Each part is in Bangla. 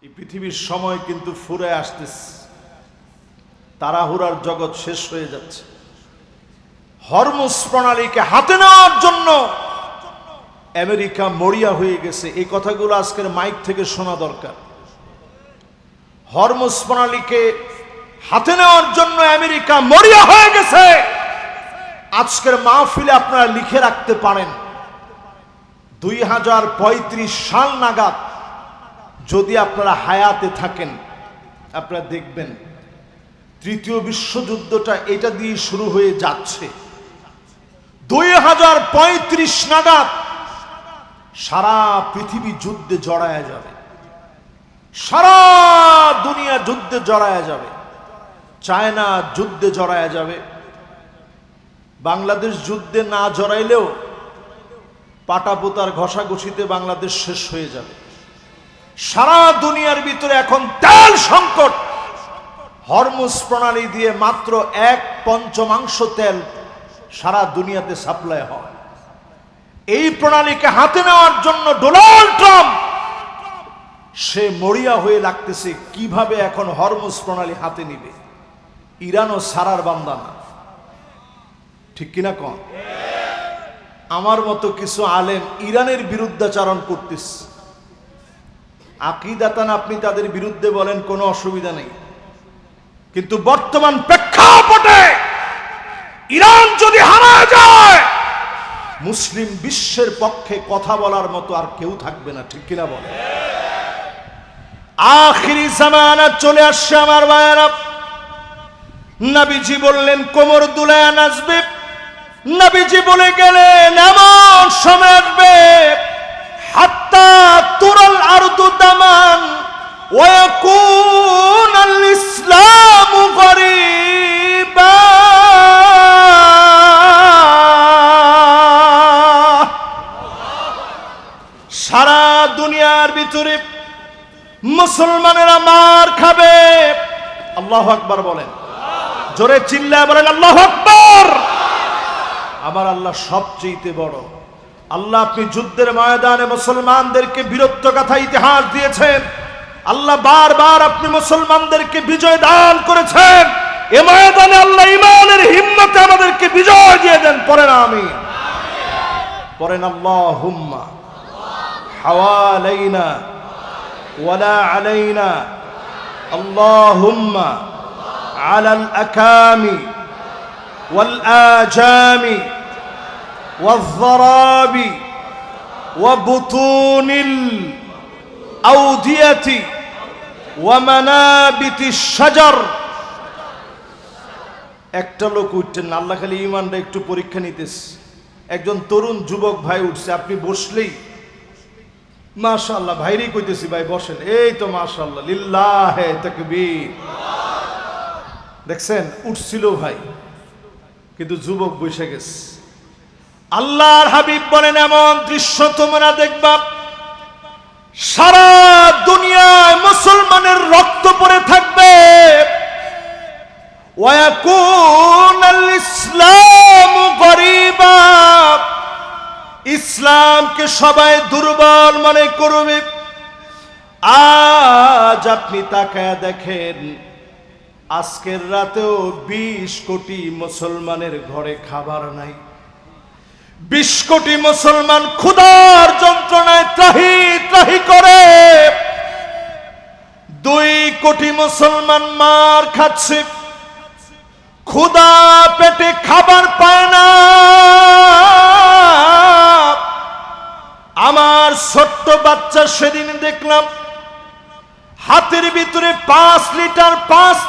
এই পৃথিবীর সময় কিন্তু ফুরে আসতেছে, তাড়াহুড়ার জগৎ শেষ হয়ে যাচ্ছে। হরমুজ প্রণালীকে হাতে নেওয়ার জন্য আমেরিকা মরিয়া হয়ে গেছে। এই কথাগুলো আজকের মাইক থেকে শোনা দরকার। হরমুজ প্রণালীকে হাতে নেওয়ার জন্য আমেরিকা মরিয়া হয়ে গেছে। আজকের মাহফিলে আপনারা লিখে রাখতে পারেন, 2035 সাল নাগাদ যদি আপনারা হায়াতে থাকেন, আপনারা দেখবেন তৃতীয় বিশ্বযুদ্ধটা এটা দিয়ে শুরু হয়ে যাচ্ছে। 2035 নাগাদ সারা পৃথিবী যুদ্ধে জড়ায়া যাবে, সারা দুনিয়া যুদ্ধে জড়ায়া যাবে, চায়না যুদ্ধে জড়ায়া যাবে। বাংলাদেশ যুদ্ধে না জড়াইলেও পাটাপোতার ঘষাঘষিতে বাংলাদেশ শেষ হয়ে যাবে। সারা দুনিয়ার ভিতরে এখন তেল সংকট। হরমুজ প্রণালী দিয়ে মাত্র 1/5 তেল সারা দুনিয়াতে সাপ্লাই হয়। এই প্রণালীকে হাতে নেওয়ার জন্য ডোনাল্ড ট্রাম্প সে মরিয়া হয়ে লাগতেছে কিভাবে এখন হরমুজ প্রণালী হাতে নিবে। ইরানও সারার বান্দা না, ঠিক কিনা কন? আমার মতো কিছু আলেম ইরানের বিরুদ্ধাচারণ করতেছে। আকীদাতান আপনি তাদের বিরুদ্ধে বলেন, কোনো অসুবিধা নেই, কিন্তু বর্তমান প্রেক্ষাপটে ইরান যদি হারা যায়, মুসলিম বিশ্বের পক্ষে কথা বলার মতো আর কেউ থাকবে না, ঠিক কিনা বলে? আখিরি জামানা চলে আসছে আমার ভাইয়েরা। নবীজি বললেন কোমর দুলায়া নাচবে। নবীজি বলে গেলেন এমন সময় আসবে হাত্তা তুরাল আরদু দামান ওয়া ইয়াকুনাল ইসলামু গরীবা। সারা দুনিয়ার ভিতরে মুসলমানেরা মার খাবে। আল্লাহু আকবার বলেন, জোরে চিল্লায় বলেন আল্লাহু আকবার। আমার আল্লাহ সবচেয়ে বড়। আল্লাহ আপনি যুদ্ধের ময়দানে মুসলমানদেরকে বীরত্ব কথা ইতিহাস দিয়েছেন। আল্লাহ বারবার আপনি মুসলমানদেরকে বিজয় দান করেছেন। এ ময়দানে আল্লাহ ঈমানের হিম্মতে আমাদেরকে বিজয় দিয়ে দেন। পড়েন আমিন, পড়েন আল্লাহুম্মা হাওয়ালাইনা ওয়ালা আলাইনা আল্লাহুম্মা আলাল আকামি ওয়াল আজামি والضراب وبطون الأودية ومنابت الشجر। একটা লোক উঠছেন, আল্লাহ খালি ঈমানটা একটু পরীক্ষা নিতেছে। একজন তরুণ যুবক ভাই উঠছে, আপনি বসলেই মাশাআল্লাহ, ভাইরেই কইতেছি ভাই বসেন, এই তো মাশাআল্লাহ লিল্লাহে তাকবীর। দেখছেন উঠছিল ভাই, কিন্তু যুবক বসে গেছে। আল্লাহর হাবিব বলেন এমন দৃশ্য তোমরা দেখবা সারা দুনিয়ায় মুসলমানের রক্ত পড়ে থাকবে। ওয়া ইয়াকুনাল ইসলামু গরীবা, ইসলামকে সবাই দুর্বল মনে করবে। আজ আপনি তাকায়া দেখেন, আজকের রাতেও 20 কোটি মুসলমানের ঘরে খাবার নাই। 20 কোটি মুসলমান ক্ষুধার যন্ত্রণায় ত্রাহি ত্রাহি করে। 2 কোটি মুসলমান মার খাচ্ছে, ক্ষুধা পেটে খাবার পায় না। আমার ছোট্ট বাচ্চা সেদিন দেখলাম হাতের ভিতরে 5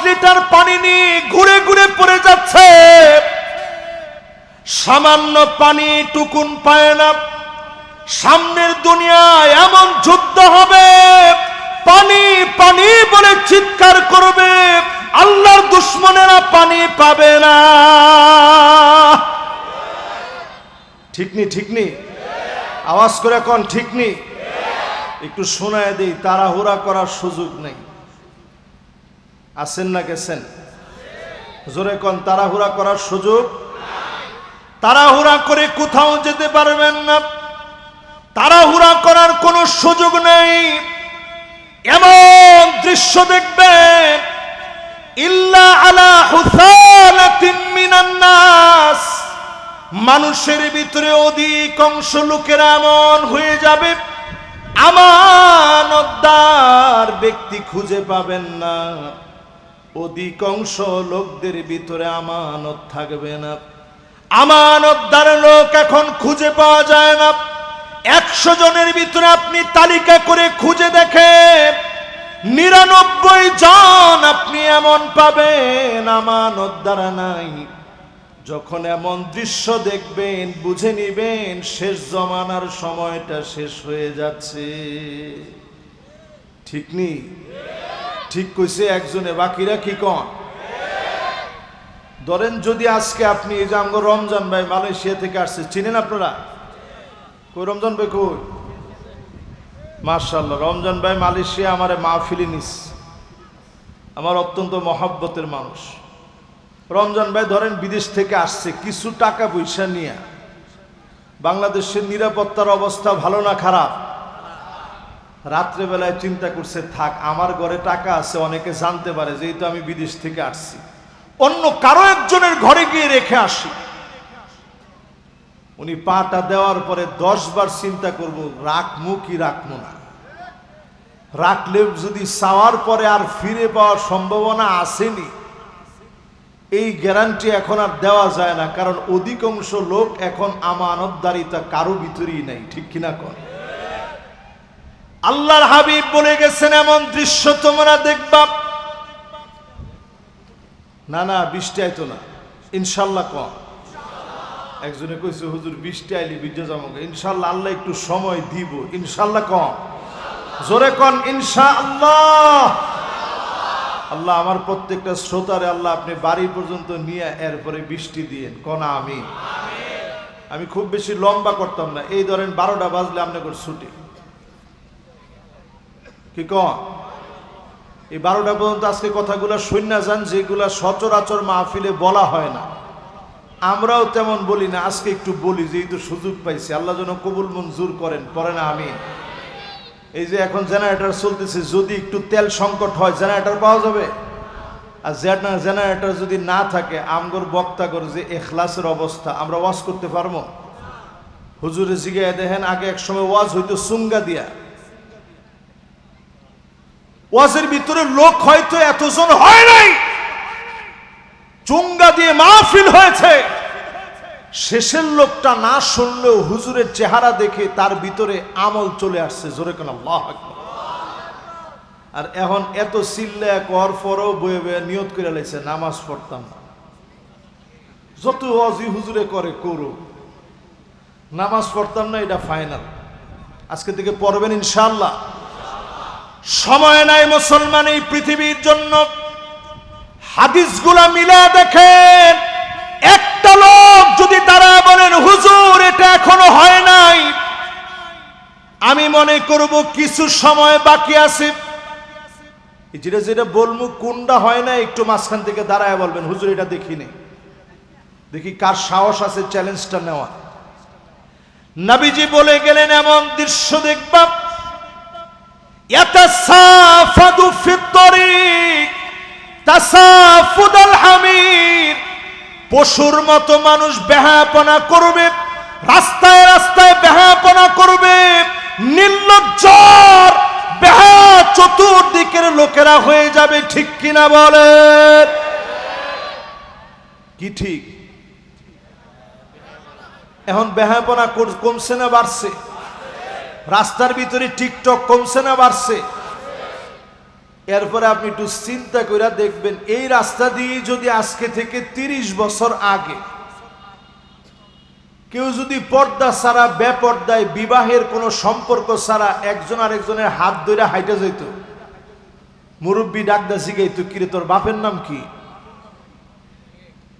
লিটার পানি নিয়ে ঘুরে ঘুরে পড়ে যাচ্ছে। সামান্য পানি টুকুন পায় না। সামনের দুনিয়ায় এমন যুদ্ধ হবে, পানি পানি বলে চিৎকার করবে, আল্লাহর দুশমনেরা পানি পাবে না। ঠিক নি? ঠিক নি? আওয়াজ করে কোন ঠিক নি? একটু শোনায় দেই, তাড়াহুড়া করার সুযোগ নেই। আছেন না গেছেন? জোরে কোন তাড়াহুড়া করার সুযোগ। তাড়াহুড়া করে কোথাও যেতে পারবেন না, তাড়াহুড়া করার কোনো সুযোগ নেই। এমন দৃশ্য দেখবেন, ইল্লা আলা হুসালাতিন মিনান নাস, মানুষের ভিতরে অধিকাংশ লোকেরা এমন হয়ে যাবে আমানতদার ব্যক্তি খুঁজে পাবেন না। অধিকাংশ লোকদের ভিতরে আমানত থাকবে না। আমানতদার লোক এখন খুঁজে পাওয়া যায় না। 100 জনের ভিতরে আপনি তালিকা করে খুঁজে দেখেন, 99 জন আপনি এমন পাবেন আমানতদার নাই। যখন এমন দৃশ্য দেখবেন বুঝে নিবেন শেষ জমানার সময়টা শেষ হয়ে যাচ্ছে। ঠিক নি? ঠিক কইছে একজনে, বাকিরা কি কন? ধরেন যদি আজকে আপনি এই যে আমগো রমজান ভাই মালয়েশিয়া থেকে আসছে, চিনেন আপনারা? কই রমজান ভাই কই? মাশাআল্লাহ, রমজান ভাই মালয়েশিয়া আমারে মাহফিলে নিস, আমার অত্যন্ত মহব্বতের মানুষ। রমজান ভাই ধরেন বিদেশ থেকে আসছে কিছু টাকা পয়সা নিয়ে। বাংলাদেশের নিরাপত্তার অবস্থা ভালো না খারাপ? রাত্রেবেলায় চিন্তা করছে থাক আমার ঘরে টাকা আছে, অনেকে জানতে পারে যেহেতু আমি বিদেশ থেকে আসছি, অন্য কারো একজনের ঘরে গিয়ে রেখে আসি। উনি পাটা দেওয়ার পরে 10 বার চিন্তা করব রাখমু কি রাখমু না। রাখলে যদি চাওয়ার পরে আর ফিরে পাওয়ার সম্ভাবনা আসেনি, এই গ্যারান্টি এখন আর দেওয়া যায় না, কারণ অধিকাংশ লোক এখন আমানতদারিতা কারো ভিতরেই নাই। ঠিক কিনা কর? আল্লাহর হাবিব বলে গেছেন এমন দৃশ্য তোমরা দেখবা। না না বৃষ্টি আইতো না, ইনশাল্লাহ কম। একজনে কইছে হুজুর বৃষ্টি আইলি বিদ্যা জামকে, ইনশাল্লাহ আল্লাহ একটু সময় দিব, ইনশাল্লাহ কম। জোরে কন ইনশাআল্লাহ। আল্লাহ আমার প্রত্যেকটা শ্রোতারে আল্লাহ আপনি বাড়ি পর্যন্ত নিয়ে এরপরে বৃষ্টি দিয়েন, কনা আমি। আমি খুব বেশি লম্বা করতাম না, এই ধরেন 12টা বাজলে আপনাকে ছুটি, কি কন? এই 12টা পর্যন্ত আজকে কথাগুলা শুননা যান, যেগুলা সচরাচর মাহফিলে বলা হয় না, আমরাও তেমন বলি না, আজকে একটু বলি যেহেতু সুযোগ পাইছি। আল্লাহ যেন কবুল মঞ্জুর করেন, পরে না আমি। এই যে এখন জেনারেটর চলতেছে, যদি একটু তেল সংকট হয় জেনারেটর পাওয়া যাবে? আর জেনারেটর যদি না থাকে, আমগর বক্তা করে যে এখলাসের অবস্থা, আমরা ওয়াজ করতে পারবো? হুজুরে জিগায় দেখেন, আগে এক সময় ওয়াজ হইতো সুঙ্গা দিয়া, ওয়াজের ভিতরে লোক হয়তো এতজন হয় নাই, চুঙ্গা দিয়ে মাহফিল হয়েছে। শেষের লোকটা না শুনলেও হুজুরের চেহারা দেখে তার ভিতরে আমল চলে আসছে। জোরে কোন আল্লাহু আকবার। আর এখন এত চিল্লা কর পরও বয়ে বয়ে নিয়ত করে লাইছে নামাজ পড়তাম না। যত ওয়াজি হুজুরে করে করো, নামাজ পড়তাম না, এটা ফাইনাল। আজকে থেকে পড়বেন ইনশাআল্লাহ। সময় নাই মুসলমান এই পৃথিবীর জন্য। হাদিসগুলা মিলা দেখেন, একটা লোক যদি তারা বলেন হুজুর এটা এখনো হয় নাই, আমি মনে করব কিছু সময় বাকি আছে। যেটা যেটা বলবো কোনটা হয় না, একটু মাঝখান থেকে দাঁড়ায় বলবেন হুজুর এটা দেখিনি, দেখি কার সাহস আছে চ্যালেঞ্জটা নেওয়া। নবীজি বলে গেলেন এমন দৃশ্য দেখবা, ইয়াতাসাফাদু ফিত তরিক তাসাফুদাল হামির, পশুর মতো মানুষ বেহায়াপনা করবে, রাস্তায় রাস্তায় বেহায়াপনা করবে, নির্লজ্জর বেহায়া চতুর্দিকের লোকেরা হয়ে যাবে। ঠিক কিনা বলেন? কি ঠিক? এখন বেহায়াপনা কমছে না বাড়ছে? রাস্তার ভিতরে টিকটক কমছে না বাড়ছে? এরপরে আপনি একটু চিন্তা করে দেখবেন, এই রাস্তা দিয়ে যদি আজকে থেকে 30 বছর আগে কেউ যদি পর্দা ছাড়া বেপর্দায় বিবাহের কোনো সম্পর্ক ছাড়া একজন আরেকজনের হাত ধরে হাইটা যেত, মুরব্বী ডাকদা জিগাইতো কিরে তোর বাপের নাম কি?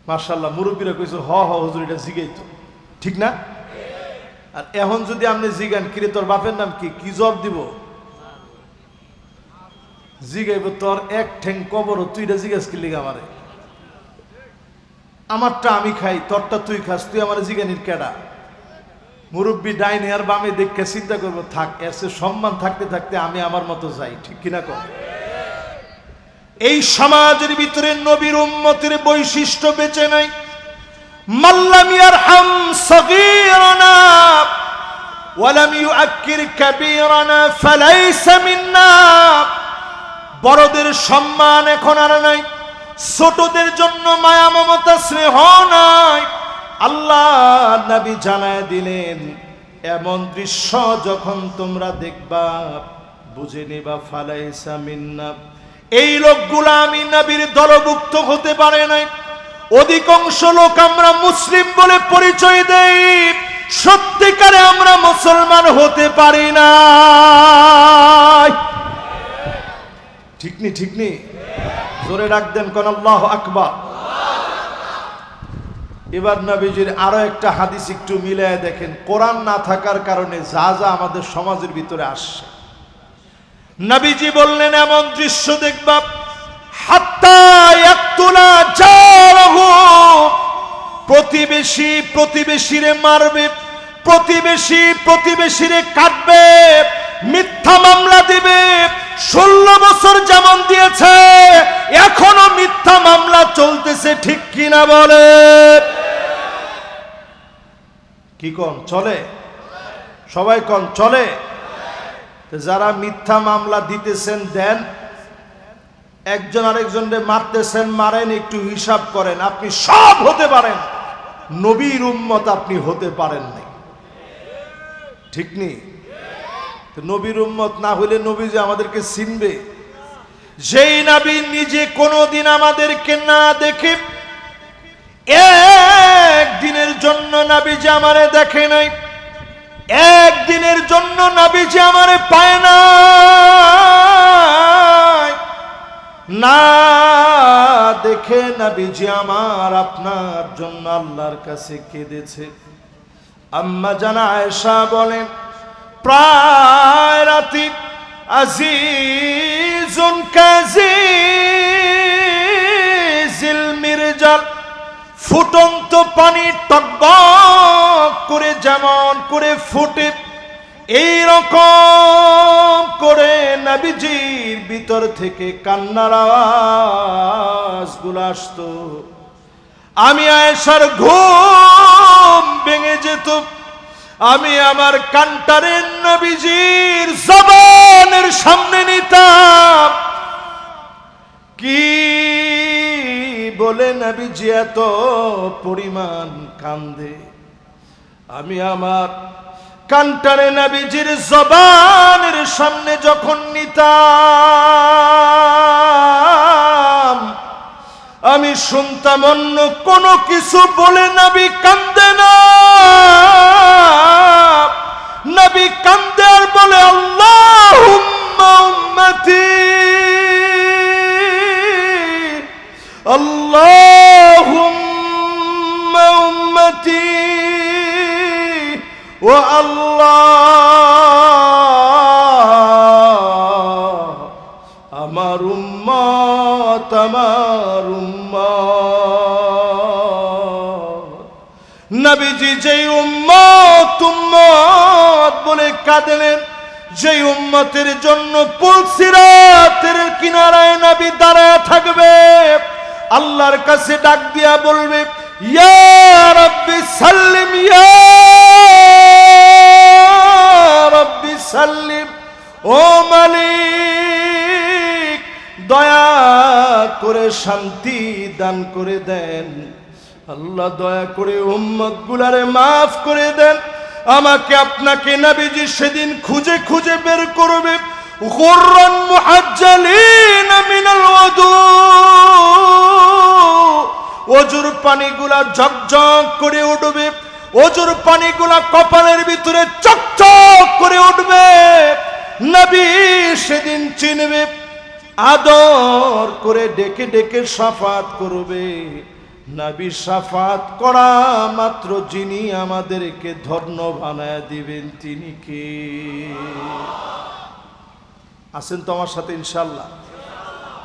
মাশাআল্লাহ, মুরব্বীরা কইছে হ হ হুজুর এটা জিগাইতো, ঠিক না? আর এখন যদি আপনি জিগান কিরে তোর বাপের নাম কি, কি জবাব দিব? জিগাইব তোর এক ঠ্যাং কবর, তুই এটা জিজ্ঞাস করলি আমারে, আমারটা আমি খাই তোরটা তুই খাস, তুই আমার জিগানির কেডা? মুরব্বী ডাইনে আর বামে দেখে চিন্তা করবো থাক, এর সে সম্মান থাকতে থাকতে আমি আমার মতো যাই। ঠিক কিনা কর? এই সমাজের ভিতরে নবীর উম্মতের বৈশিষ্ট্য বেঁচে নাই। মাল্লাম ইয়ারহাম সগীরানা ওয়ালাম ইউআক্কির কাবীরানা ফালাইসা মিন্না। বড়দের সম্মান এখন আর নাই, ছোটদের জন্য মায়া মমতা স্নেহ নাই। আল্লাহ নবী জানায় দিলেন, এমন দৃশ্য যখন তোমরা দেখবা বুঝে নিবা ফালাইসা মিন্না, এই লোকগুলা আমি নবীর দলভুক্ত হতে পারে নাই। অধিকাংশ লোক আমরা মুসলিম বলে পরিচয় দেই, সত্যিকারে আমরা মুসলমান হতে পারি না। ঠিক নি ঠিক নি? জোরে ডাক দেন কোন আল্লাহু আকবার। এবার নবীজির আরো একটা হাদিস একটু মিলায় দেখেন, কোরআন না থাকার কারণে যা যা আমাদের সমাজের ভিতরে আসছে। নবীজি বললেন, এমন দৃশ্য দেখবা হাত্তা ইয়াকতুলা জারহু, প্রতিবেশী প্রতিবেশীরে মারবে, প্রতিবেশী প্রতিবেশীরে কাটবে, মিথ্যা মামলা দিবে। 16 বছর যেমন দিয়েছে এখনো মিথ্যা মামলা চলতেছে, ঠিক কিনা বলে? কি কোন চলে? সবাই কোন চলে? যারা মিথ্যা মামলা দিতেছেন দেন, একজন আরেকজনকে মারতেছেন মারেন, একটু হিসাব করেন, আপনি সব হতে পারেন, নবীর উম্মত আপনি হতে পারেন নাই। ঠিক নি? নবীর উম্মত না হইলে নবী যে আমাদেরকে চিনবে? যেই নবী নিজে কোনোদিন আমাদেরকে না দেখে, একদিনের জন্য নবী যে আমারে দেখে নাই, একদিনের জন্য নবী যে আমারে পায় না, না দেখে নবীজি আমার আপনার জন্য আল্লাহর কাছে কেঁদেছে। আম্মা জানা আয়েশা বলেন, প্রায় রাতে আজিজুন কাজিজিল মিরজাল, ফুটন্ত পানি টকবক করে যেমন করে ফুটে, এই রকম করে নবীজির ভিতর থেকে কান্নার আওয়াজগুলো আসতো। আমি আয়েশার ঘুম ভেঙে যেত, আমি আমার কান্টারে নবীজির জবানের সামনে নিতাম। কি বলে নবীজি এত পরিমাণ কান্দে, আমি আমার কান্টারে নবীজির জবানের সামনে যখন নিতাম, আমি শুনতাম অন্য কোনো কিছু বলে নবী কান্দে না। নবী কান্দে আর বলে, আল্লাহুম্মা উম্মতি, আল্লাহুম্মা উম্মতি, ও আল্লাহ আমার উম্মত, আমার উম্মত। নবীজি যেই উম্মত উম্মত বলে কাঁদেন, যেই উম্মতের জন্য পুলসিরাতের কিনারায় নবী দাঁড়ায় থাকবে, আল্লাহর কাছে ডাক দিয়া বলবে, ইয়া রাব্বি সাল্লিম, ইয়া রাব্বি সাল্লিম, ও মালিক দয়া করে শান্তি দান করে দেন। আল্লাহ দয়া করে উম্মত গুলারে মাফ করে দেন। আমাকে আপনাকে নবীজি সেদিন খুঁজে খুঁজে বের করবে, গুররান মুহাজ্জালিন মিনাল ওযু, ওজুর পানিগুলা ঝকঝক করে উঠবে, ওজুর পানিগুলা কপালের ভিতরে চকচক করে উঠবে। নবী সেদিন চিনবে, আদর করে ডেকে ডেকে শাফাত করবে। নবী শাফাত করা মাত্র যিনি আমাদেরকে ধন্য বানায় দিবেন তিনি কে? আছেন তো আমার সাথে ইনশাআল্লাহ?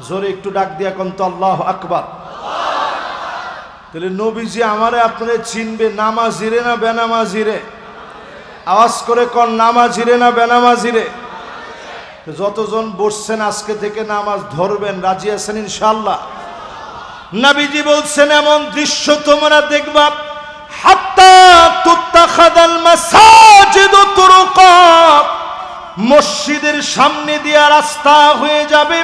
জোরে একটু ডাক দিয়া কোন তো আল্লাহু আকবার। তাহলে নবীজি আমারে আপনারে চিনবে, নামাজিরে না বেনামাজিরে? আওয়াজ করে কোন, নামাজিরে না বেনামাজিরে? যতজন বসছেন আজকে থেকে নামাজ ধরবেন, রাজি আছেন ইনশাআল্লাহ? নবীজি বলছেন এমন দৃশ্য তোমরা দেখবা, হাত্তা তুত্তাখাদাল মাসাজিদু তুরুকা, মসজিদের সামনে দিয়ে রাস্তা হয়ে যাবে,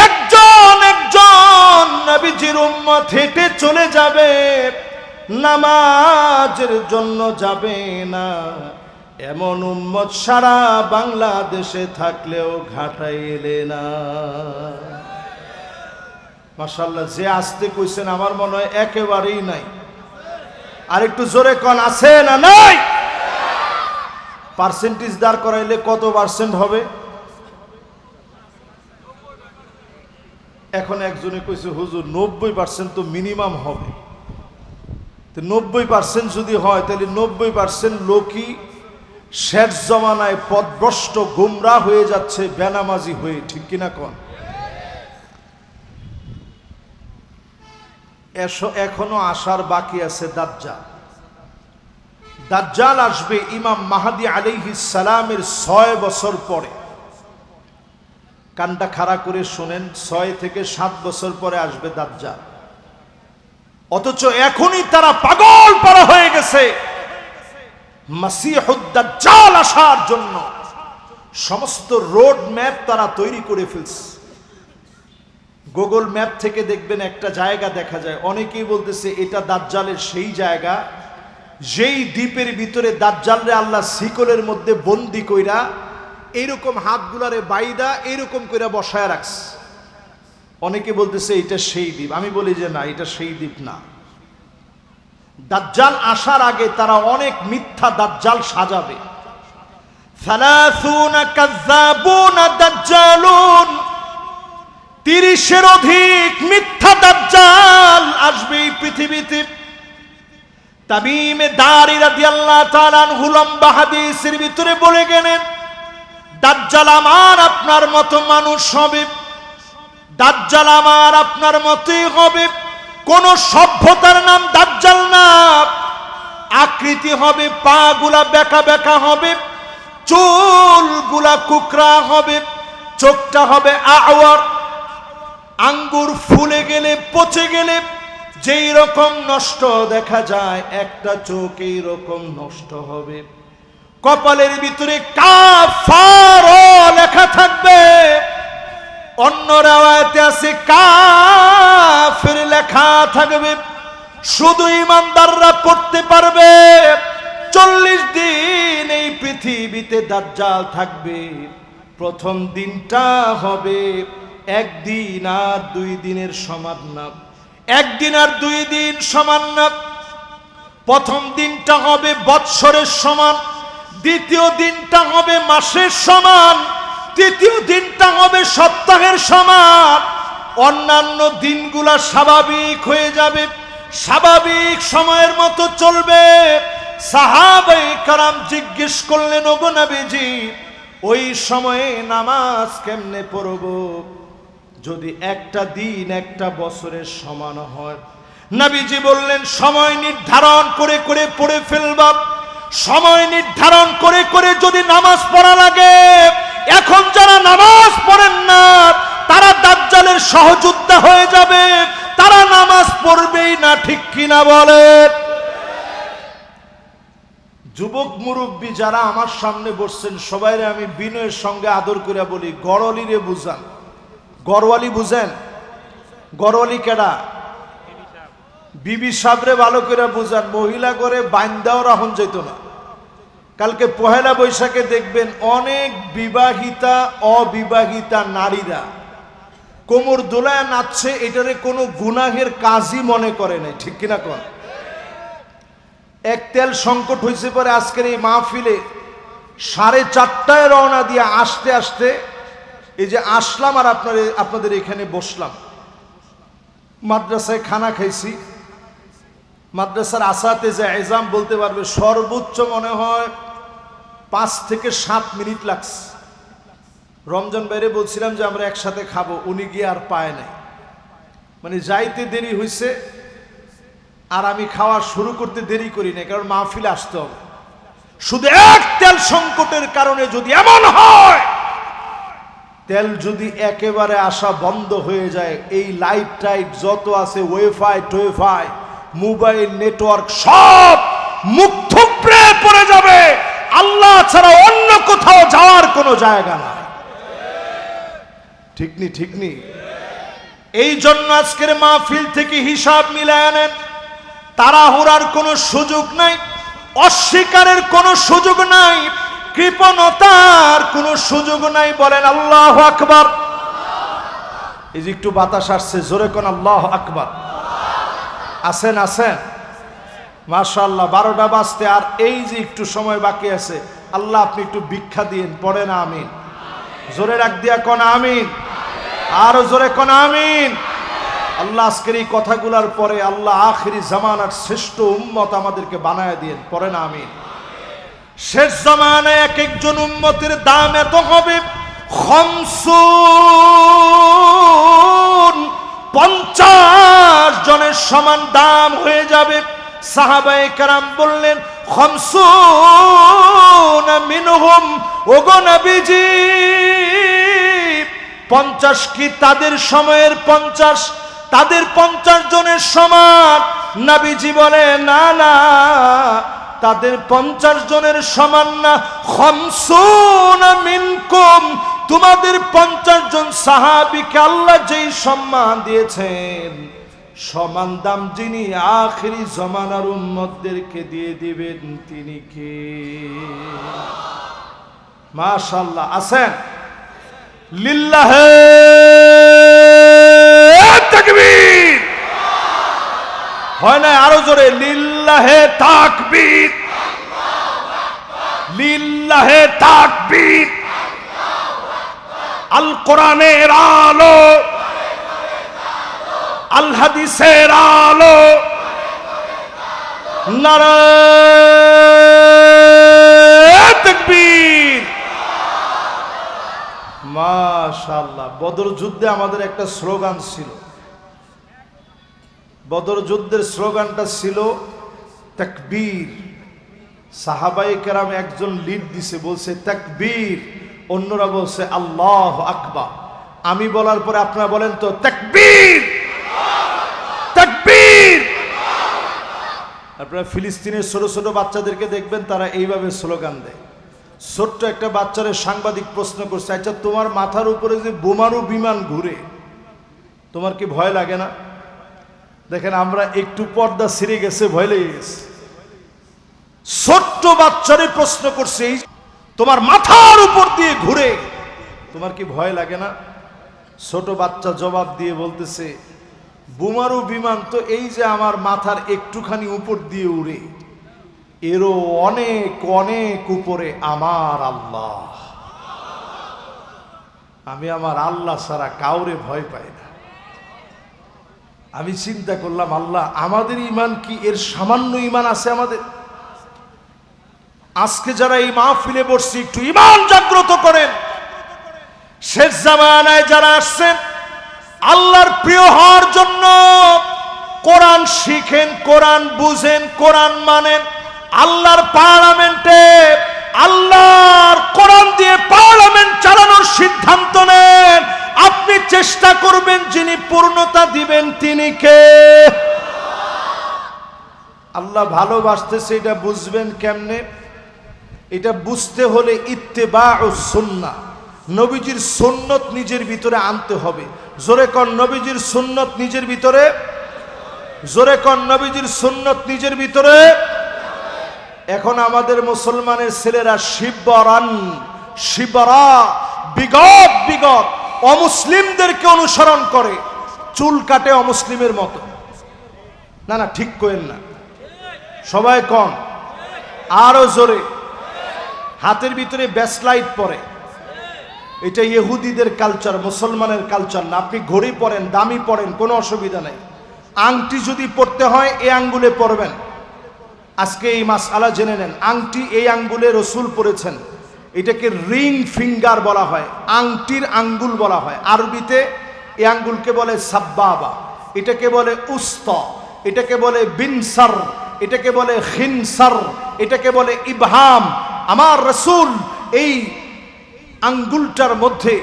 একজন একজন নবীজির উম্মত হেঁটে চলে যাবে, নামাজের জন্য যাবে না। এমন উম্মত সারা বাংলাদেশে থাকলেও ঘাটাই এলে না। মাশাআল্লাহ, যে আসতে কইছেন আমার মনে হয় একেবারেই নাই। আর একটু জোরে কোন আছে না নাই? পার্সেন্টেজ দাঁড় করাইলে কত পার্সেন্ট হবে? এখন একজনে কইছে হুজুর 90% তো মিনিমাম হবে। তো 90% যদি হয় তাহলে 90% লোকই শেষ জমানায় পথভ্রষ্ট গুমরা হয়ে যাচ্ছে, বেনামাজি হয়ে, ঠিক কিনা কোন? এখনো আসার বাকি আছে দাজ্জাল। দাজ্জাল আসবে ইমাম মাহদী আলাইহিস সালামের 6 বছর পরে। কানটা খাড়া করে শুনেন, 6 থেকে 7 বছর পরে আসবে দাজ্জাল। অথচ এখনই তারা পাগল পারা হয়ে গেছে মাসিহুদ দাজ্জাল আসার জন্য। সমস্ত রোড ম্যাপ তারা তৈরি করে ফেলছে। গুগল ম্যাপ থেকে দেখবেন একটা জায়গা দেখা যায়, অনেকেই বলতেছে এটা দাজ্জালের সেই জায়গা যেই দ্বীপের ভিতরে দাজ্জালরে আল্লাহ শিকলের মধ্যে বন্দি কইরা এইরকম হাতগুলারে বাইদা এইরকম কইরা বসায় রাখছে। অনেকে বলতেছে এটা সেই দ্বীপ। আমি বলি যে না, এটা সেই দ্বীপ না। দাজ্জাল আসার আগে তারা অনেক মিথ্যা দাজ্জাল সাজাবে। 30 কাযযাবুন দাজ্জালুন, 30-এর অধিক মিথ্যা দাজ্জাল আসবে এই পৃথিবীতে। তামিমে দারি রাদিয়াল্লাহু তাআলা আনহু লম্বা হাদিসের ভিতরে বলে গেলেন, দাজ্জাল আমার আপনার মতো মানুষ হবে, দাজ্জাল আমার আপনার মতোই হবে। কোন সভ্যতার নাম দাজ্জাল না। আকৃতি হবে, পা গুলা বেঁকা বেঁকা হবে, চুল গুলা কুকরা হবে, চোখটা হবে আওয়ার, আঙ্গুর ফুলে গেলে পচে গেলে যেই রকম নষ্ট দেখা যায়, একটা চোখ এই রকম নষ্ট হবে। কপালের ভিতরে কাফার লেখা থাকবে, অন্য রাওয়ায়াতে আছে কাফির লেখা থাকবে। শুধু ইমানদাররা পড়তে পারবে। 40 দিন এই পৃথিবীতে দাজ্জাল থাকবে। প্রথম দিনটা হবে একদিন আর 2 দিনের সমান না। একদিন আর 2 দিন সমান না। প্রথম দিনটা হবে বৎসরের সমান, দ্বিতীয় দিনটা হবে মাসের সমান, তৃতীয় দিনটা হবে সপ্তাহের সমান। অন্যান্য দিনগুলা স্বাভাবিক হয়ে যাবে, স্বাভাবিক সময়ের মতো চলবে। সাহাবায়ে কেরাম জিজ্ঞেস করলেন, ওগো নবীজি, ওই সময়ে নামাজ কেমনে পড়ব যদি একটা দিন একটা বছরের সমান হয়? নবীজি বললেন, সময় নির্ধারণ করে করে পড়ে ফেলবা। সময় নির্ধারণ করে করে যদি নামাজ পড়া লাগে, এখন যারা নামাজ পড়েন না তারা দাজ্জালের সহযোদ্ধা হয়ে যাবে, তারা নামাজ পড়বেই না, ঠিক কিনা বলেন? যুবক মুরব্বী যারা আমার সামনে বসছেন সবাইরে আমি বিনয়ের সঙ্গে আদর করে বলি, গড়ওয়ালিরে বুঝান। গড়ওয়ালি বুঝেন? গড়ওয়ালি কেডা? বিবি সাবরে ভালো করে বুঝান। মহিলা করে বাইন্দাও রাখুন যেত না। কালকে পহেলা বৈশাখে দেখবেন অনেক বিবাহিতা অবিবাহিতা নারীরা কোমর দোলায় নাচছে, এটারে কোনো গুনাহের কাজই মনে করে নাই, ঠিক কিনা কোন? এক তেল সংকট হয়েছে পরে আজকের এই মাহফিলে 4:30টায় রওনা দিয়ে আসতে আসতে এই যে আসলাম আর আপনাদের এখানে বসলাম। মাদ্রাসায় খানা খাইছি। মাদ্রাসার আসাতে যে এজাম বলতে পারবে সর্বোচ্চ মনে হয় 5 থেকে 7 মিনিট লাগছে। রমজান বাইরে বলছিলাম যে আমরা একসাথে খাবো, উনি গিয়ে আর পায় নাই, মানে যাইতে দেরি হয়েছে আর আমি খাওয়া শুরু করতে দেরি করি না, কারণ মাহফিলে আসতে হবে। শুধু এক তেল সংকটের কারণে যদি এমন হয় তেল যদি একেবারে আসা বন্ধ হয়ে যায়, এই লাইট টাইট যত আছে, ওয়াইফাই টোয়েফাই মোবাইল নেটওয়ার্ক সব মুখ থুবড়ে পড়ে যাবে। আল্লাহ ছাড়া অন্য কোথাও যাওয়ার কোনো জায়গা নাই। ঠিক নি? ঠিক নি? এই জন্য আজকের মাহফিল থেকে হিসাব মিলায় আনেন। তাড়াহুড়ার কোনো সুযোগ নাই, অস্বীকারের কোনো সুযোগ নাই, কৃপণতার কোনো সুযোগ নাই। বলেন আল্লাহু আকবার। এই যে একটু বাতাস আসছে, জোরে কোন আল্লাহু আকবার। আছেন? আছেন? মাশাআল্লাহ। 12টা বাজতে আর এই যে একটু সময় বাকি আছে, আল্লাহ আপনি একটু ভিক্ষা দিন। পড়েন আমিন। জোরে রাখ দিয়া কোন আমিন। আরো জোরে কোন আমিন। আল্লাহ আজকের এই কথাগুলোর পরে আল্লাহ আখিরি জামানার শ্রেষ্ঠ উম্মত আমাদেরকে বানায় দিন। পড়েন আমিন। শেষ জামানায় এক একজন উম্মতের দাম এত হবে, 50 জনের সমান দাম হয়ে যাবে। সাহাবায়ে কেরাম বললেন, 50 মিনহুম, ওগো নবীজি 50 কি তাদের সময়ের 50, তাদের 50 জনের সমান? নবীজি বলে, না না, তাদের 50 জনের সমান না। 50 মিনকুম, তোমাদের 50 জন সাহাবীকে আল্লাহ যেই সম্মান দিয়েছেন, সমান দাম যিনি আখিরি জামানার উম্মতদেরকে দিয়ে দিবেন, তিনি কে? মাশাআল্লাহ। আছেন? লিল্লাহে তাকবীর। হয় না? আরো জোরে লিল্লাহে তাকবীর, লিল্লাহে তাকবীর। আল কোরআনের আলো, আল হাদিসের আলো, নারায়ে তাকবীর। মাশাআল্লাহ। বদর যুদ্ধে আমাদের একটা স্লোগান ছিল। বদর যুদ্ধের স্লোগানটা ছিল তাকবীর। সাহাবায়ে কেরাম একজন লিড দিছে, বলছে তাকবীর, অন্যরা বলছে আল্লাহু আকবার। আমি বলার পরে আপনারা বলেন তো তাকবীর, তাকবীর। আপনারা ফিলিস্তিনের ছোট ছোট বাচ্চাদেরকে দেখবেন, তারা এইভাবে স্লোগান দেয়। ছোট্ট একটা বাচ্চারে সাংবাদিক প্রশ্ন করছে, আচ্ছা তোমার মাথার উপরে যে বোমারু বিমান ঘুরে, তোমার কি ভয় লাগে না? দেখেন, আমরা একটু পর্দা ছিঁড়ে গেছে, ভয় লেগে গেছে। ছোট্ট বাচ্চারে প্রশ্ন করছে, তোমার মাথার উপর দিয়ে ঘুরে, তোমার কি ভয় লাগে না? ছোট বাচ্চা জবাব দিয়ে বলতেছে, বোমারু বিমান তো এই যে আমার মাথার একটুখানি উপর দিয়ে উড়ে, এরও অনেক অনেক উপরে আমার আল্লাহ। আমি আমার আল্লাহ ছাড়া কাউরে ভয় পাই না। আমি চিন্তা করলাম, আল্লাহ আমাদের ঈমান কি এর সামান্য ঈমান আছে আমাদের? আজকে যারা এই মাহফিলে বসছি, একটু ঈমান জাগ্রত করেন। শেষ জামানায় যারা আসছেন আল্লাহর প্রিয় হওয়ার জন্য, কোরআন শিখেন, কোরআন বুঝেন, কোরআন মানেন। আল্লাহর পার্লামেন্টে আল্লাহর কোরআন দিয়ে পার্লামেন্ট চালানোর সিদ্ধান্ত নেন। আপনি চেষ্টা করবেন, যিনি পূর্ণতা দিবেন তিনি কে? আল্লাহ ভালোবাসতেছে, এটা বুঝবেন কেমনে? এটা বুঝতে হলে ইত্তেবাউস সুন্নাহ, নবীজির সুন্নত নিজের ভিতরে আনতে হবে। জোরে কোন নবীজির সুন্নত নিজের ভিতরে, জোরে কোন নবীজির সুন্নত নিজের ভিতরে। এখন আমাদের মুসলমানের ছেলেরা শিবরা বিগত বিগত অমুসলিমদেরকে অনুসরণ করে, চুল কাটে অমুসলিমের মতো। না না, ঠিক করেন না, সবাই কন আরো জোরে। হাতের ভিতরে ব্যাসলাইট পরে, এটা ইহুদিদের কালচার, মুসলমানের কালচার না। আপনি ঘড়ি পরেন, দামি পরেন, কোনো অসুবিধা নাই। আংটি যদি পড়তে হয় এই আঙ্গুলে পরবেন। আজকে এই মাসআলা জেনে নেন, আংটি এই আঙ্গুলে রসুল পরেছেন, এটাকে রিং ফিঙ্গার বলা হয়, আংটির আঙ্গুল বলা হয়। আরবিতে এই আঙ্গুলকে বলে সাব্বাবা, এটাকে বলে উস্তা, এটাকে বলে বিনসার, এটাকে বলে খিনসার, এটাকে বলে ইবহাম। আমার রসুল এই আঙ্গুলটার মধ্যে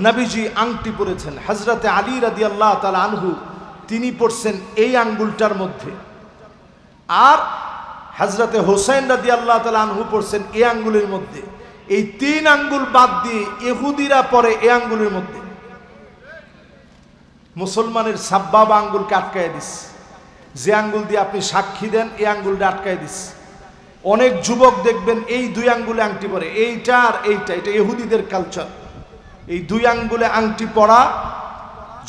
নবীজি আংটি পরেছেন। হযরতে আলী রাদিয়াল্লাহু তাআলা আনহু তিনি পরছেন এই আঙ্গুলটার মধ্যে, আর হযরতে হোসেন রাদিয়াল্লাহু তাআলা আনহু পরছেন এই আঙ্গুলের মধ্যে। এই 3 আঙ্গুল বাদ দিয়ে ইহুদিরা পরে এই আঙ্গুলের মধ্যে। মুসলমানের সাব্বাবা আঙ্গুলকে আটকায় দিস, যে আঙ্গুল দিয়ে আপনি সাক্ষী দেন এই আঙ্গুলটা আটকায় দিস। অনেক যুবক দেখবেন এই 2 আঙ্গুলে আংটি পরে, এইটা আর এইটা, এটা ইহুদিদের কালচার। এই 2 আঙ্গুলে আংটি পরা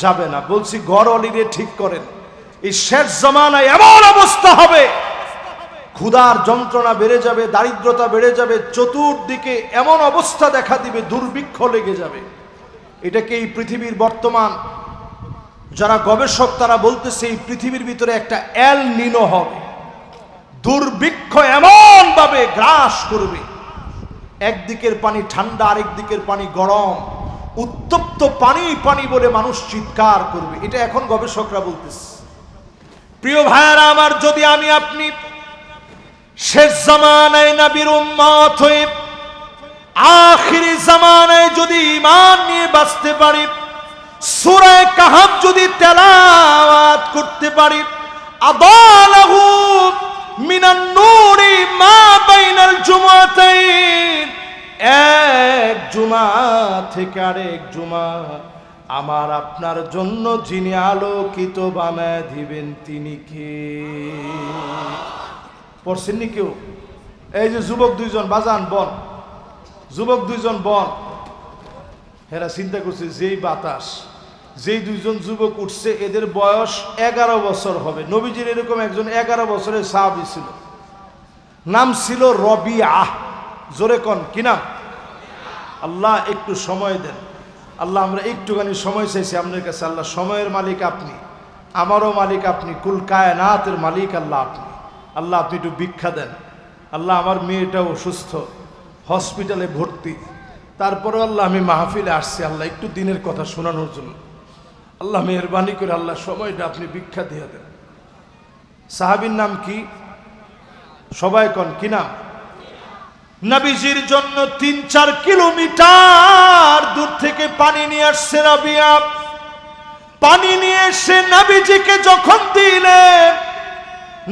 যাবে না। বলছি ঘর অলিরে ঠিক করেন। এই শেষ জামানায় এমন অবস্থা হবে, ক্ষুধার যন্ত্রণা বেড়ে যাবে, দারিদ্রতা বেড়ে যাবে, চতুর্দিকে এমন অবস্থা দেখা দিবে, দুর্ভিক্ষ লেগে যাবে। এটাকে এই পৃথিবীর বর্তমান যারা গবেষক তারা বলতেছে এই পৃথিবীর ভিতরে একটা এল নিনো হবে। দুর্ভিক্ষ এমন ভাবে গ্রাস করবে, একদিকের পানি ঠান্ডা, আরেক দিকের পানি গরম, উত্তপ্ত পানি পানি বলে মানুষ চিৎকার করবে। এটা এখন গবেষকরা বলতেছে। প্রিয় ভাইয়েরা আমার, যদি আমি আপনি শেষ জামানায় নবীর উম্মত হয়ে আখিরি জামানায় যদি ঈমান নিয়ে বাঁচতে পারি, সূরা কাহফ যদি তেলাওয়াত করতে পারি, আদালাহু মিনান নূরি মা বাইনাল জুমাতাইন, এক জুমা থেকে আরেক জুমা আমার আপনার জন্য যিনি আলোকিত বানায় দিবেন তিনি কে? পড়ছেননি কেউ? এই যে যুবক 2 জন বাজান বন, যুবক 2 জন বন, এরা চিন্তা করছে যেই বাতাস, যেই 2 জন যুবক উঠছে এদের বয়স 11 বছর হবে। নবীজির এরকম একজন 11 বছরের সাহাবী ছিল, নাম ছিল রবিআ। জোরে কোন কি নাম? আল্লাহ একটু সময় দেন। আল্লাহ আমরা একটুখানি সময় চাইছি আপনার কাছে। আল্লাহ সময়ের মালিক আপনি, আমারও মালিক আপনি, কুল কায়নাতের মালিক আল্লাহ আপনি। আল্লাহ আপনি একটু ভিক্ষা দেন। আল্লাহ আমার মেয়েটা অসুস্থ, হসপিটালে ভর্তি, তারপরে আল্লাহ আমি মাহফিলে আসছি আল্লাহ একটু দিনের কথা শোনানোর জন্য। আল্লাহ মেহরবানি করে আল্লাহ সময়টা আপনি ভিক্ষা দিয়ে দেন। সাহাবীর নাম কি? সবাই কোন কি নাম? নবীজির জন্য 3-4 কিলোমিটার দূর থেকে পানি নিয়ে আসছে রাবিয়া। পানি নিয়ে এসে নবীজিকে যখন দিলেন,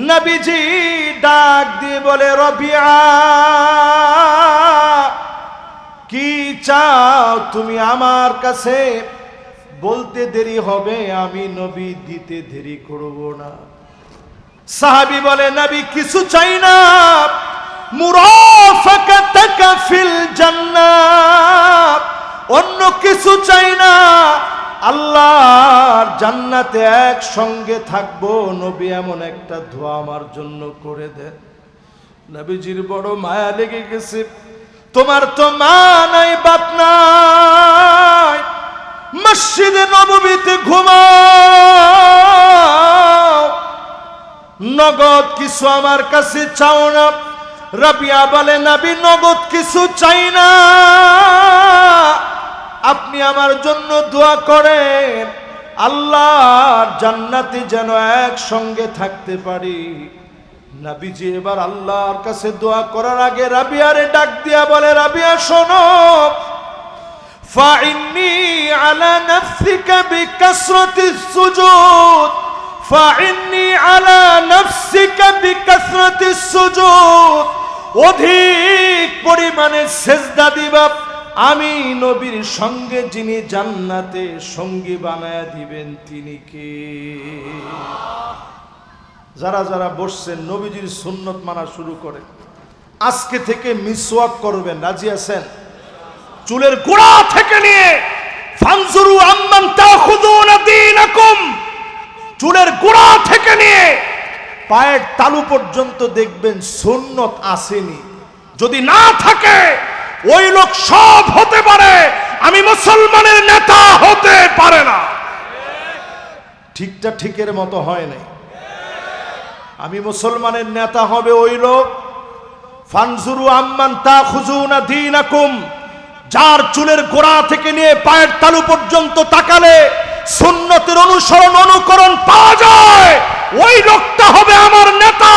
নবীজি ডাক দিয়ে বলে, রবিয়া কি চাও তুমি আমার কাছে? বলতে দেরি হবে, আমি নবী দিতে দেরি করব না। সাহাবী বলে, নবী কিছু চাই না, মুরাফাকাতাকা ফিল জান্নাহ, অন্য কিছু চাই না, আল্লাহর জান্নাতে একসঙ্গে থাকবো। নবী এমন একটা দোয়া আমার জন্য করে দেন। নবীজির বড় মায়া লেগে গেছে। তোমার তো মা নাই, বাপ নাই, মসজিদে নববীতে ঘুমাও, নগদ কিছু আমার কাছে চাও না। রাবিয়া বলে, নবী নগদ কিছু চাই না, আপনি আমার জন্য দোয়া করেন আল্লাহর জান্নাতে যেন একসঙ্গে থাকতে পারি। নবীজি এবার আল্লাহর কাছে দোয়া করার আগে রাবিয়ারে ডাক দিয়া বলে, রাবিয়া শোনো, ফাইন্নি আলা নাফসিকা বিকাসরাতিস সুজুদ, ফাইন্নি আলা নাফসিকা বিকাসরাতিস সুজুদ, অধিক পরিমাণে সেজদা দিবা। আমি নবীর সঙ্গে যিনি জান্নাতে সঙ্গী বানায় দিবেন তিনি কে? যারা যারা বসছেন নবীজির সুন্নত মানা শুরু করে আজকে থেকে মিসওয়াক করবেন। রাজি আছেন? চুলের গোড়া থেকে নিয়ে ফানজুরু আম্মান তাখুযুনা দীনাকুম, চুলের গোড়া থেকে নিয়ে পায়ের তালু পর্যন্ত দেখবেন সুন্নত আসেনি। যদি না থাকে ওই লোক সব হতে পারে, আমি মুসলমানের নেতা হতে পারে না। ঠিকটা ঠিকের মতো হয় নাই। আমি মুসলমানের নেতা হবে ওই লোক, ফানজুরু আম্মান তাখুযুনা দীনাকুম, যার চুলের গোড়া থেকে নিয়ে পায়ের তালু পর্যন্ত তাকালে সুন্নতের অনুসরণ অনুকরণ পাওয়া যায়, ওই লোকটা হবে আমার নেতা,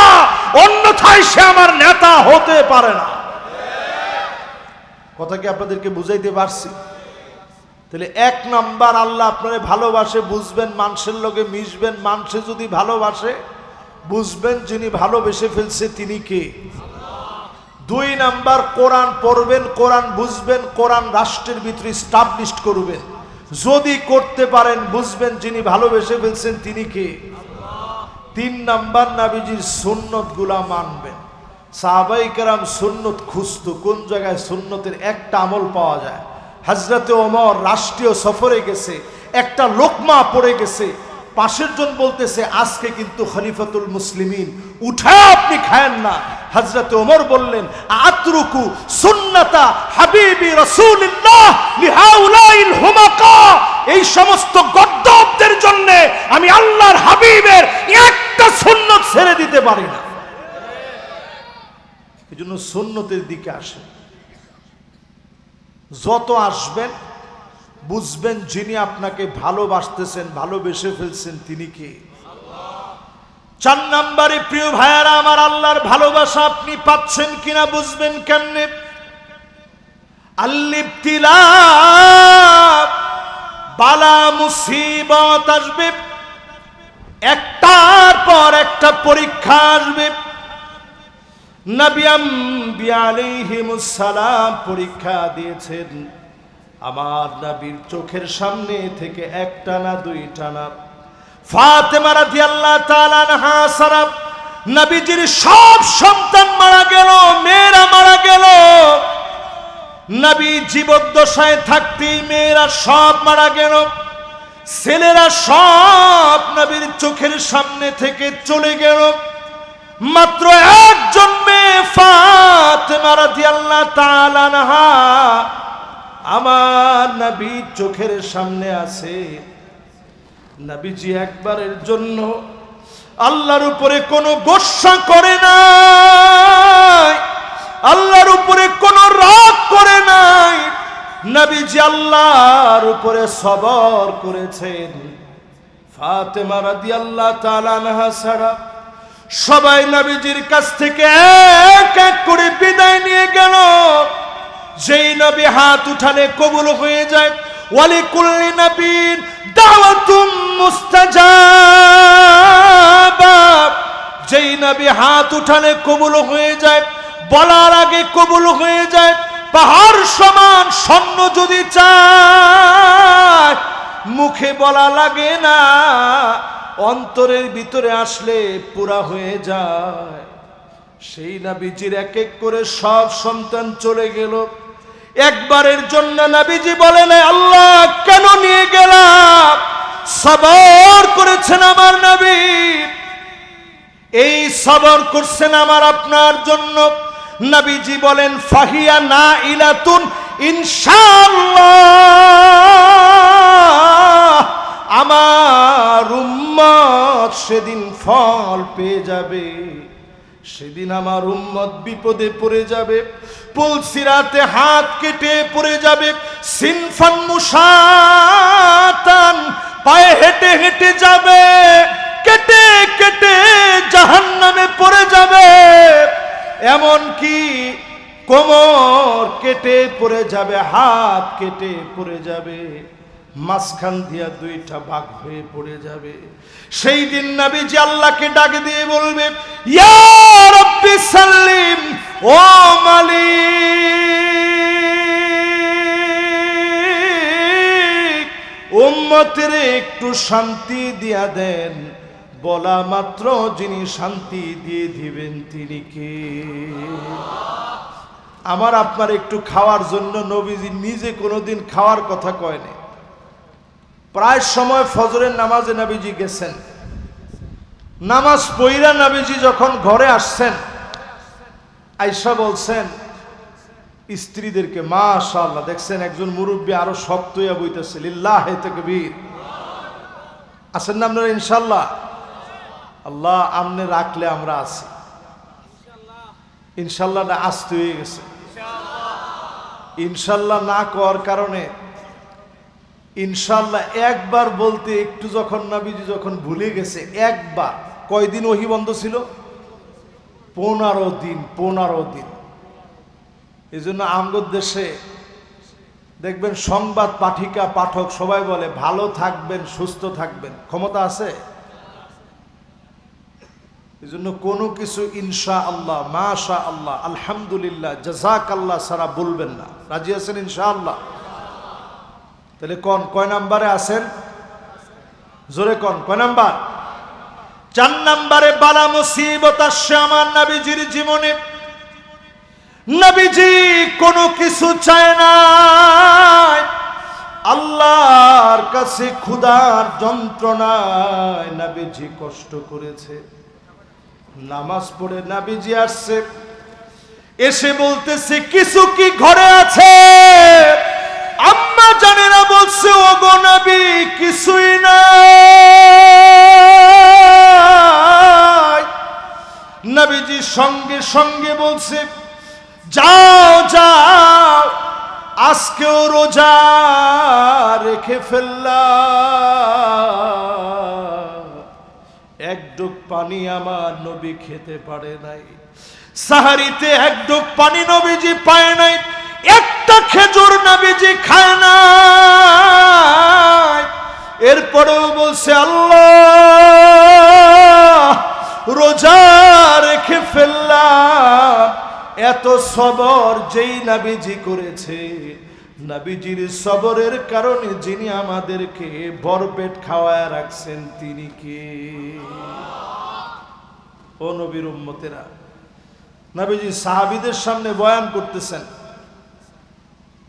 অন্যথায় সে আমার নেতা হতে পারে না। কথা কি আপনাদেরকে বুঝাইতে পারছি? তাহলে এক নাম্বার, আল্লাহ আপনারে ভালোবাসে বুঝবেন, মানুষের লগে মিশবেন, মানুষে যদি ভালোবাসে বুঝবেন যিনি ভালোবেসে ফেলছে তিনি কে। দুই নাম্বার, কোরআন পড়বেন, কোরআন বুঝবেন, কোরআন রাষ্ট্রের ভিতরে স্টাবলিশ করবেন, যদি করতে পারেন বুঝবেন যিনি ভালোবেসে ফেলছেন তিনি কে। তিন নাম্বার, নবীজির সুন্নত গুলা মানবেন। সাহাবায়ে কেরাম সুন্নত খুঁজতো, কোন জায়গায় সুন্নতের একটা আমল পাওয়া যায়। হযরতে ওমর রাষ্ট্রীয় সফরে গেছে, একটা লোকমা পড়ে গেছে, পাশের জন বলতেছে আজকে কিন্তু খলিফাতুল মুসলিমিন, উঠে আপনি খায়েন না। হযরতে ওমর বললেন আতরুকু সুন্নাতা হাবিবি রাসূলুল্লাহ লিহাউলাইল হুমাকা, এই সমস্ত গদ্দপদের জন্য আমি আল্লাহর হাবিবের একটা সুন্নত ছেড়ে দিতে পারি না। এজন্য সুন্নতের দিকে আসেন, যত আসবেন বুঝবেন যিনি আপনাকে ভালোবাসতেছেন, ভালোবেসে ফেলছেন তিনি কে। চার নম্বরে প্রিয় ভাইয়ারা আমার, আল্লাহর ভালোবাসা আপনি পাচ্ছেন কিনা বুঝবেন কেমনে। আল-ইবতিলা, বালা মুসিবত আসবে, একটার পর একটা পরীক্ষা আসবে। নবী আম্বিয়া আলাইহিমুস সালাম পরীক্ষা দিয়েছেন, আমার নবীর চোখের সামনে থেকে একটা না দুইটা না, ফাতেমা রাদিয়াল্লাহু তাআলা আনহা ছাড়া নবীজির সব সন্তান মারা গেল, মেয়েরা মারা গেল। নবী জীবদ্দশায় থাকতেই মেয়েরা সব মারা গেল, ছেলেরা সব নবীর চোখের সামনে থেকে চলে গেল। মাত্র একজন মেয়ে ফাতেমা রাদিয়াল্লাহু তাআলা আনহা আমার নবীর চোখের সামনে আছে। নবীজি একবারের জন্য আল্লাহর উপরে কোনো গোসা করে নাই, আল্লাহর উপরে কোনো রাগ করে নাই। নবীজি আল্লাহর উপরে সবর করেছেন। ফাতেমা রাদিয়াল্লাহু তাআলা আনহা ছাড়া সবাই নবীজির কাছ থেকে এক এক করে বিদায় নিয়ে গেল। যেই নবী হাত উঠালে কবুল হয়ে যায়। ওয়ালিকুল্লি নবীন দাওয়াতুম মুস্তাজাবা, যেই নবী হাত উঠালে কবুল হয়ে যায়, বলার আগে কবুল হয়ে যায়। পাহাড় সমান স্বর্ণ যদি চায় মুখে বলা লাগে না, অন্তরের ভিতরে আসলে পুরা হয়ে যায়। সেই নবীজির এক এক করে সব সন্তান চলে গেল। একবারের জন্য নবীজি বলেন আল্লাহ কেন নিয়ে গেলাম, সবর করেছেন আমার নবী, এই সবর করছেন আমার আপনার জন্য। নবীজি বলেন ফাহিয়া না ইলাতুন ইনশাআল্লাহ, আমার উম্মত সেদিন ফল পেয়ে যাবে, সেদিন আমার উম্মত বিপদে পড়ে যাবে, পুলসিরাতে হাত কেটে পড়ে যাবে, সিনফান মুশাতান পায়ে হেঁটে হেঁটে যাবে, কেটে কেটে জাহান্নামে পড়ে যাবে, এমন কি কোমর কেটে পড়ে যাবে, হাত কেটে পড়ে যাবে, মাঝখান দিয়া দুইটা ভাগ হয়ে পড়ে যাবে। সেই দিন নবীজি আল্লাহকে ডাক দিয়ে বলবে ইয়া রাব্বি সাল্লিম, ও মালিক উম্মতের একটু শান্তি দিয়া দেন। বলা মাত্র যিনি শান্তি দিয়ে দিবেন তিনি কে? আমার আপনার একটু খাওয়ার জন্য নবীজি নিজে কোনোদিন খাওয়ার কথা কয়নি। প্রায় সময় ফজরের নামাজে নবীজি গেছেন, নামাজ পড়া নবীজি যখন ঘরে আসছেন, আয়েশা বলছেন স্ত্রীদেরকে মাশাআল্লাহ, দেখছেন একজন মুরব্বী আরো শক্ত হইয়া বইতেছে, লিল্লাহি তাকবীর। আছেন না আপনারা ইনশাআল্লাহ? আল্লাহ আমনে রাখলে আমরা আছি ইনশাআল্লাহ। না আসতে হয়ে গেছে ইনশাআল্লাহ, না করার কারণে ইনশাআল্লাহ একবার বলতে একটু যখন নবীজি যখন ভুলে গেছে, একবার কয়দিন ওহী বন্ধ ছিল? 15 দিন। 15 দিন। এই জন্য আমগর দেশে দেখবেন সংবাদ পাঠিকা পাঠক সবাই বলে ভালো থাকবেন, সুস্থ থাকবেন। ক্ষমতা আছে? এই জন্য কোনো কিছু ইনশাআল্লাহ, মাশাআল্লাহ, আলহামদুলিল্লাহ, জাযাকাল্লাহ ছাড়া বলবেন না। রাজি আছেন ইনশাআল্লাহ? তাহলে কয় নাম্বারে আছেন? জোরে কোন কয় নাম্বার? 4 নাম্বারে বালা মুসিবত আসছে আমার নবীজির জীবনে। নবীজি কোনো কিছু চায় না, আল্লাহর কাছে ক্ষুধার যন্ত্রণায় নবীজি কষ্ট করেছে। নামাজ পড়ে নবীজি আসছে, এসে বলতেছে কিছু কি ঘরে আছে? আম্মা জানেরা বলছে ওগো নবী কিছুই নাই। নবীজি সঙ্গে সঙ্গে বলছে যাও যাও, আজকেও রোজা রেখে ফেললাম। এক ডুব পানি আমার নবী খেতে পারে নাই, সাহারিতে এক ডুব পানি নবীজি পায় নাই, একটা খেজুর নবীজি খায় না। এরপরেও বলছে আল্লাহ রোজা রেখে ফেললাম। এত সবর যেই নবীজি করেছে, নবীজির সবরের কারণে যিনি আমাদেরকে ভরপেট খাওয়ায় রাখছেন তিনি কে? ও নবীর উম্মতেরা, নবীজি সাহাবীদের সামনে বয়ান করতেছেন।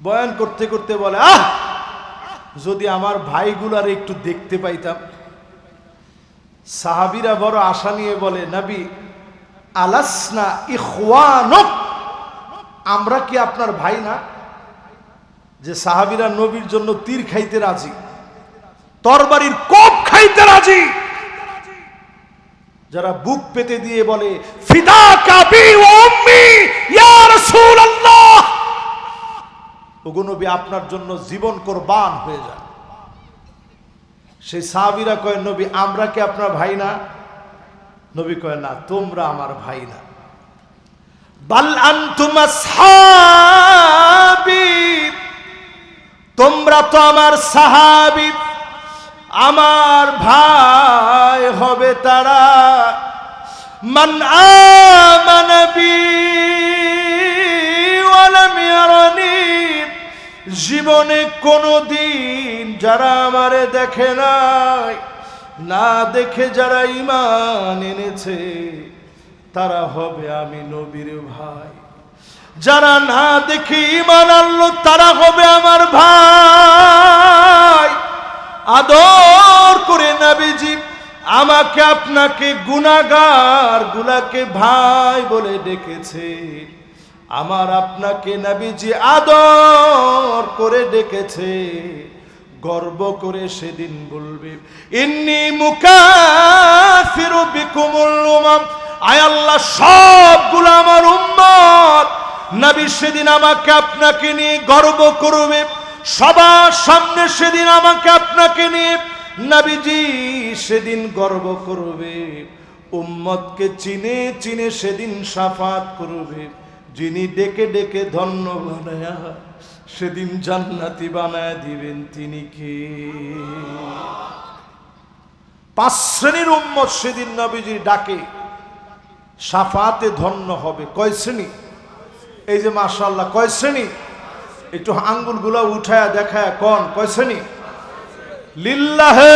বয়ান করতে করতে বলে যদি আমার ভাইগুলার একটু দেখতে পাইতাম। সাহাবীরা বড় আশা নিয়ে বলে নবী আলাসনা ইখওয়ানুক, আমরা কি আপনার ভাই না? যে সাহাবীরা নবীর জন্য তীর খাইতে রাজি, তরবারির কোপ খাইতে রাজি, যারা বুক পেতে দিয়ে বলে ফিদাকা বি ওয়া উম্মি ইয়া রাসূলুল্লাহ, ওগো নবী আপনার জন্য জীবন কুরবান হয়ে যায়। সেই সাহাবীরা কয় নবী আমরা কি আপনার ভাই না? নবী কয় না, তোমরা আমার ভাই না। বাল আনতুম আসহাবী, তোমরা তো আমার সাহাবী, আমার ভাই হবে তারা মান আমানা বি ওয়া লাম ইয়ারানি, জীবনে কোনদিন যারা আমারে দেখে নাই, না দেখে যারা ঈমান এনেছে তারা হবে আমি নবীর ভাই। যারা না দেখে ঈমান আনলো তারা হবে আমার ভাই। আদর করে নবীজি আমাকে আপনাকে গুনাহগার গুলাকে ভাই বলে ডেকেছে। আমার আপনাকে নবীজি আদর করে ডেকেছে, গর্ব করে সেদিন বলবে ইন্নী মুকাফিরু বিকুমুল উমাম, আয় আল্লাহ সবগুলো আমার উম্মত। নবী সেদিন আমাকে আপনাকে নিয়ে গর্ব করবে, সবার সামনে সেদিন আমাকে আপনাকে নিয়ে নবীজি সেদিন গর্ব করবে। উম্মতকে চিনে চিনে সেদিন শাফাত করবে। যিনি ডেকে ডেকে ধন্য বানায়া সেদিন জান্নাতি বানায় দিবেন তিনি কে? 5 শ্রেণীর উম্মত সেদিন নবীজির ডাকে শাফাতে ধন্য হবে। কয় শ্রেণী? এই যে মাশাআল্লাহ, কয় শ্রেণী? একটু আঙ্গুলগুলো উঠায়া দেখায় কোন কয় শ্রেণী? লিল্লাহে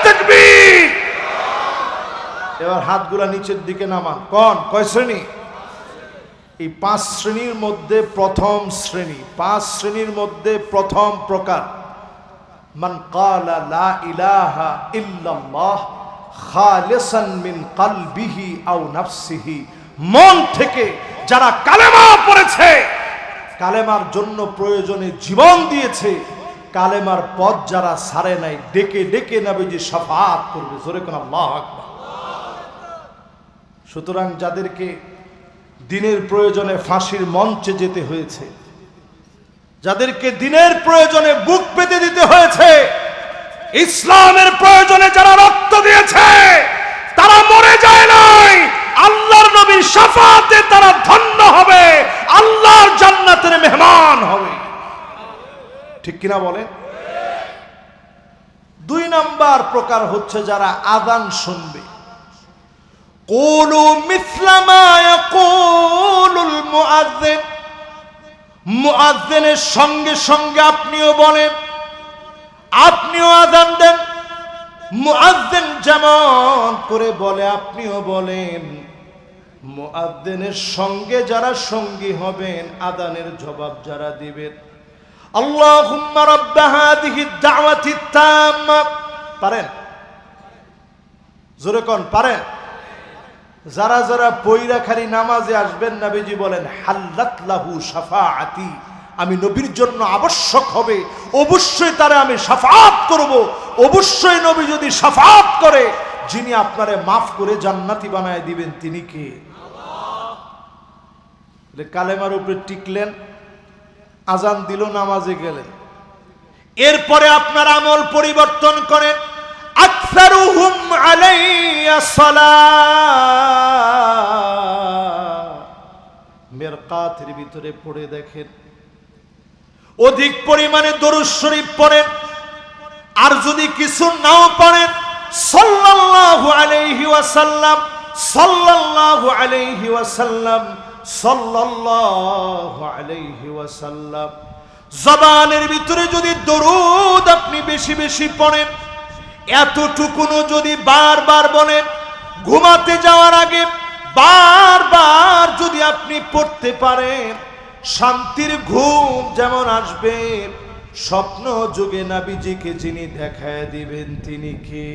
তাকবীর। এবার হাতগুলা নিচের দিকে নামান, কোন কয় শ্রেণী? এই 5 শ্রেণীর মধ্যে প্রথম শ্রেণী, 5 শ্রেণীর মধ্যে প্রথম প্রকার মান ক্বালা লা ইলাহা ইল্লাল্লাহ খালিসান মিন কলবিহি আও নাফসিহি, মন থেকে যারা কালেমা পড়েছে, কালেমার জন্য প্রয়োজনে জীবন দিয়েছে, কালেমার পথ যারা ছাড়ে নাই, ডেকে ডেকে নবীজি শাফাত করবে। জোরে কোন আল্লাহু আকবার। সুতরাং যাদেরকে দিনের প্রয়োজনে ফাঁসির মঞ্চে যেতে হয়েছে, যাদেরকে দিনের প্রয়োজনে বুক পেতে দিতে হয়েছে, ইসলামের প্রয়োজনে যারা রক্ত দিয়েছে, তারা মরে যায় নাই, আল্লাহর নবীর শাফাতে তারা ধন্য হবে, আল্লাহর জান্নাতের মেহমান হবে। ঠিক কিনা বলেন? 2 নাম্বার প্রকার হচ্ছে যারা আযান শুনবে, কুলু মিসলা মা ইয়াকুলুল মুআজ্জিন, মুআজ্জিনের সঙ্গে সঙ্গে আপনিও বলেন, আপনিও আযান দেন, মুআজ্জিন যেমন করে বলে আপনিও বলেন। মুআজ্জিনের সঙ্গে যারা সঙ্গী হবেন, আযানের জবাব যারা দিবেন, আল্লাহুম্মা রাব্ব হাযিহি দাওয়াতি তাম্মা, পারেন? জোরে কোন পারেন? যারা যারা পয়রা খালি নামাজে আসবেন, নবীজি বলেন হাল্লাত লাহু শাফাআতি, আমি নবীর জন্য আবশ্যক হবে, অবশ্যই তারে আমি শাফাআত করব। অবশ্যই নবী যদি শাফাআত করে, যিনি আপনারে মাফ করে জান্নাতি বানায় দিবেন তিনি কে? আল্লাহ। কালেমার উপরে টিকলেন, আজান দিল, নামাজে গেলেন, এরপরে আপনার আমল পরিবর্তন করেন। আকসারুহুম আলাইয়া সালাহ, মিরকাতের ভিতরে পড়ে দেখেন অধিক পরিমাণে দরুদ শরীফ পড়েন। আর যদি কিছু নাও পড়েন, সাল্লাল্লাহু আলাইহি ওয়াসাল্লাম, সাল্লাল্লাহু আলাইহি ওয়াসাল্লাম, সাল্লাল্লাহু আলাইহি ওয়াসাল্লাম, জবানের ভিতরে যদি দরুদ আপনি বেশি বেশি পড়েন, এতটুকুনো যদি বারবার বলেন, ঘুমাতে যাওয়ার আগে বারবার যদি আপনি পড়তে পারেন, শান্তির ঘুম যেমন আসবে, স্বপ্ন যুগে নবীজিকে যিনি দেখায় দিবেন তিনি কে?